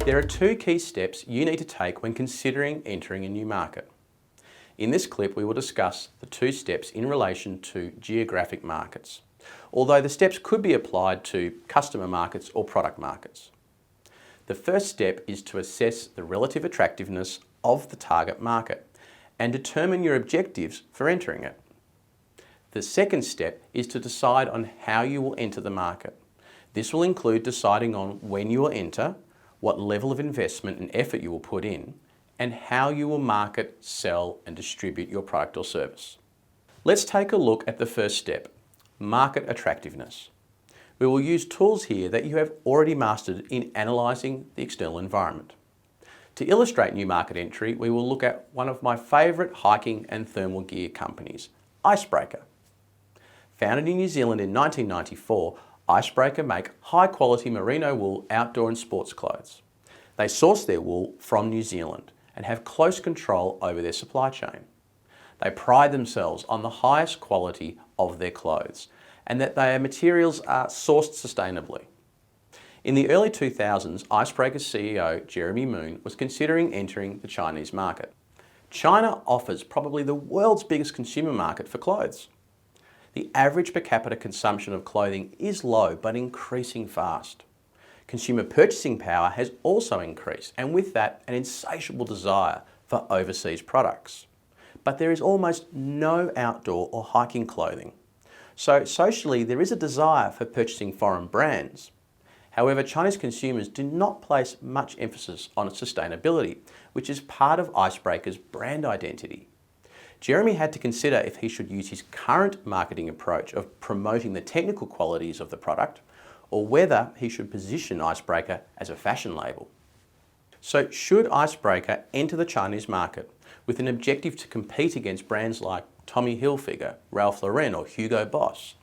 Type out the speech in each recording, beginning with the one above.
There are two key steps you need to take when considering entering a new market. In this clip, we will discuss the two steps in relation to geographic markets, although the steps could be applied to customer markets or product markets. The first step is to assess the relative attractiveness of the target market and determine your objectives for entering it. The second step is to decide on how you will enter the market. This will include deciding on when you will enter, what level of investment and effort you will put in, and how you will market, sell, and distribute your product or service. Let's take a look at the first step, market attractiveness. We will use tools here that you have already mastered in analysing the external environment. To illustrate new market entry, we will look at one of my favourite hiking and thermal gear companies, Icebreaker. Founded in New Zealand in 1994, Icebreaker make high-quality merino wool outdoor and sports clothes. They source their wool from New Zealand and have close control over their supply chain. They pride themselves on the highest quality of their clothes and that their materials are sourced sustainably. In the early 2000s, Icebreaker's CEO, Jeremy Moon, was considering entering the Chinese market. China offers probably the world's biggest consumer market for clothes. The average per capita consumption of clothing is low but increasing fast. Consumer purchasing power has also increased, and with that, an insatiable desire for overseas products. But there is almost no outdoor or hiking clothing. So socially, there is a desire for purchasing foreign brands. However, Chinese consumers do not place much emphasis on sustainability, which is part of Icebreaker's brand identity. Jeremy had to consider if he should use his current marketing approach of promoting the technical qualities of the product, or whether he should position Icebreaker as a fashion label. So should Icebreaker enter the Chinese market with an objective to compete against brands like Tommy Hilfiger, Ralph Lauren or Hugo Boss?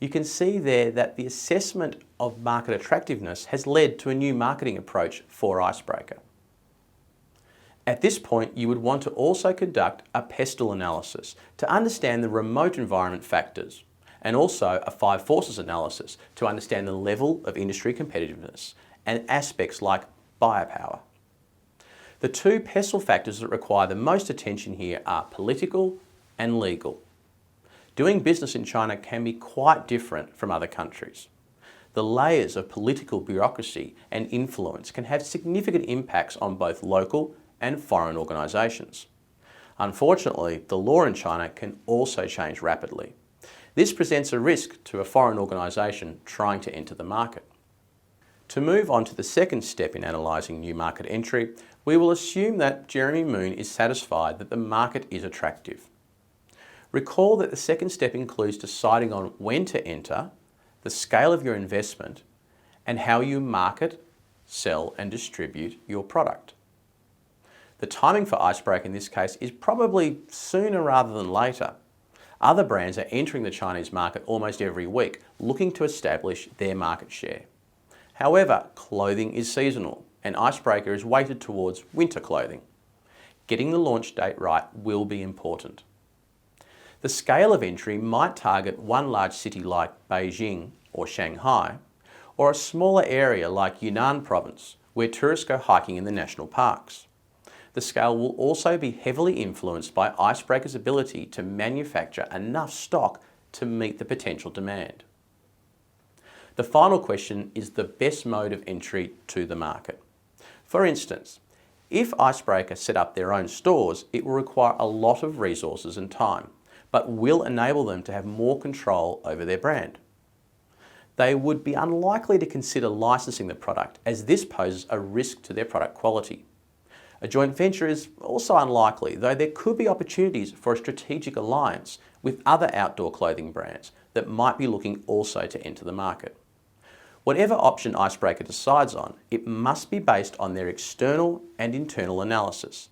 You can see there that the assessment of market attractiveness has led to a new marketing approach for Icebreaker. At this point, you would want to also conduct a pestle analysis to understand the remote environment factors, and also a five forces analysis to understand the level of industry competitiveness and aspects like buyer power. The two pestle factors that require the most attention here are political and legal. Doing business in China can be quite different from other countries. The layers of political bureaucracy and influence can have significant impacts on both local and foreign organisations. Unfortunately, the law in China can also change rapidly. This presents a risk to a foreign organisation trying to enter the market. To move on to the second step in analysing new market entry, we will assume that Jeremy Moon is satisfied that the market is attractive. Recall that the second step includes deciding on when to enter, the scale of your investment, and how you market, sell and distribute your product. The timing for Icebreaker in this case is probably sooner rather than later. Other brands are entering the Chinese market almost every week, looking to establish their market share. However, clothing is seasonal, and Icebreaker is weighted towards winter clothing. Getting the launch date right will be important. The scale of entry might target one large city like Beijing or Shanghai, or a smaller area like Yunnan province, where tourists go hiking in the national parks. The scale will also be heavily influenced by Icebreaker's ability to manufacture enough stock to meet the potential demand. The final question is the best mode of entry to the market. For instance, if Icebreaker set up their own stores, it will require a lot of resources and time, but will enable them to have more control over their brand. They would be unlikely to consider licensing the product, as this poses a risk to their product quality. A joint venture is also unlikely, though there could be opportunities for a strategic alliance with other outdoor clothing brands that might be looking also to enter the market. Whatever option Icebreaker decides on, it must be based on their external and internal analysis.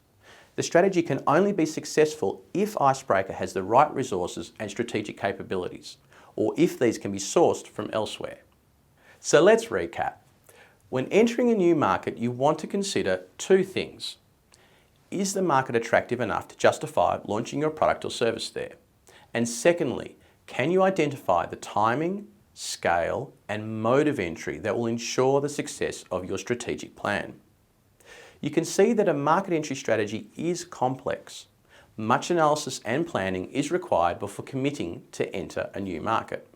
The strategy can only be successful if Icebreaker has the right resources and strategic capabilities, or if these can be sourced from elsewhere. So let's recap. When entering a new market, you want to consider two things. Is the market attractive enough to justify launching your product or service there? And secondly, can you identify the timing, scale, and mode of entry that will ensure the success of your strategic plan. You can see that a market entry strategy is complex. Much analysis and planning is required before committing to enter a new market.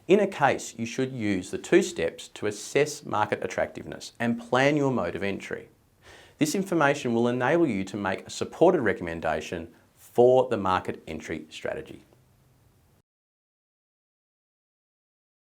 In a case, you should use the 2 steps to assess market attractiveness and plan your mode of entry. This information will enable you to make a supported recommendation for the market entry strategy.